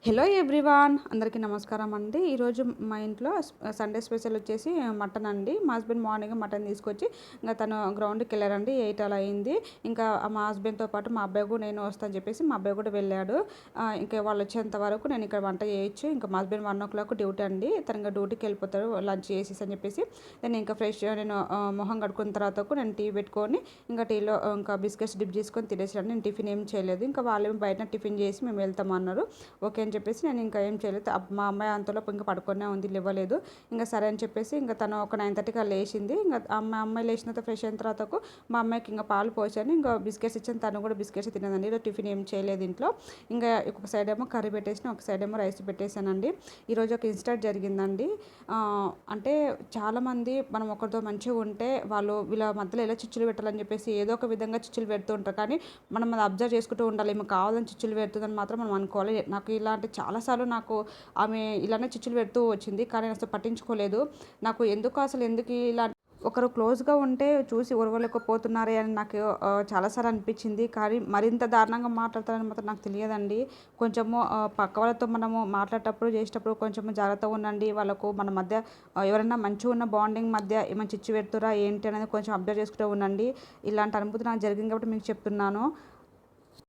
Hello everyone, అందరికీ నమస్కారం అండి. ఈరోజు మా ఇంట్లో సండే స్పెషల్ వచ్చేసి మటన్ అండి. మా హస్బెండ్ మార్నింగ్ మటన్ తీసుకొచ్చి ఇంకా తను గ్రౌండ్కి వెళ్ళారండి. 8 అలా అయింది. ఇంకా మా హస్బెండ్తో పాటు మా అబ్బాయి కూడా నేను వస్తాను చెప్పేసి మా అబ్బాయి కూడా వెళ్ళాడు. ఇంకా వాళ్ళు వచ్చేంత వరకు నేను ఇక్కడ వంట చేయొచ్చు. ఇంకా మా హస్బెండ్ 1 o'clock డ్యూటీ అండి. తను ఇంకా డ్యూటీకి వెళ్ళిపోతారు లంచ్ చేసేసి అని చెప్పేసి నేను ఇంకా నేను మొహం కడుక్కున్న తర్వాత నేను టీ పెట్టుకొని ఇంకా టీలో ఇంకా బిస్కెట్స్ డిప్ చేసుకొని తినేసాను. నేను టిఫిన్ ఏం చేయలేదు. ఇంకా వాళ్ళు బయట టిఫిన్ చేసి మేము వెళ్తామన్నారు. ఓకే అని చెప్పేసి నేను ఇంకా ఏం చేయలేదు. మా అమ్మాయి అంతలోపు ఇంకా పడుకొనే ఉంది, లేవలేదు. ఇంకా సరే అని చెప్పేసి ఇంకా తను ఒక 9:30కి లేచింది. ఇంకా అమ్మాయి లేచిన తర్వాత ఫ్రెష్ అయిన తర్వాత మా అమ్మాయికి ఇంకా పాలు పోసాను. ఇంకా బిస్కెట్స్ ఇచ్చాను, తను కూడా బిస్కెట్స్ తినదండి. ఈరోజు టిఫిన్ ఏం చేయలేదు ఇంట్లో. ఇంకా ఒక సైడ్ ఏమో కర్రీ పెట్టేసిన, ఒక సైడ్ ఏమో రైస్ పెట్టేశానండి. ఈరోజు ఒక ఇన్సిడెంట్ జరిగిందండి. అంటే చాలామంది మనం ఒకరితో మంచిగా ఉంటే వాళ్ళు వీళ్ళ మధ్యలో ఎలా చిచ్చులు పెట్టాలని చెప్పేసి ఏదో ఒక విధంగా చిచ్చులు పెడుతూ ఉంటారు. కానీ మనం అది అబ్జర్వ్ చేసుకుంటూ ఉండాలి. ఏమో కావాలని చిచ్చులు పెడుతుందని మాత్రం మనం అనుకోవాలి. నాకు ఇలాంటి చాలాసార్లు ఆమె ఇలానే చిచ్చులు పెడుతూ వచ్చింది. కానీ నేను అసలు పట్టించుకోలేదు. ఎందుకు ఇలా ఒకరు క్లోజ్గా ఉంటే చూసి ఓర్వలేకపోతున్నారే అని నాకు చాలాసార్లు అనిపించింది. కానీ మరింత దారుణంగా మాట్లాడతారని మాత్రం నాకు తెలియదండి. కొంచెము పక్క వాళ్ళతో మనము మాట్లాడేటప్పుడు చేసేటప్పుడు కొంచెము జాగ్రత్తగా ఉండండి. వాళ్ళకు మన మధ్య ఎవరైనా మంచిగా ఉన్న బాండింగ్ మధ్య ఏమైనా చిచ్చు పెడుతురా ఏంటి అనేది కొంచెం అబ్జర్వ్ చేసుకుంటూ ఉండండి. ఇలాంటి అనుభూతి నాకు జరిగింది కాబట్టి మీకు చెప్తున్నాను.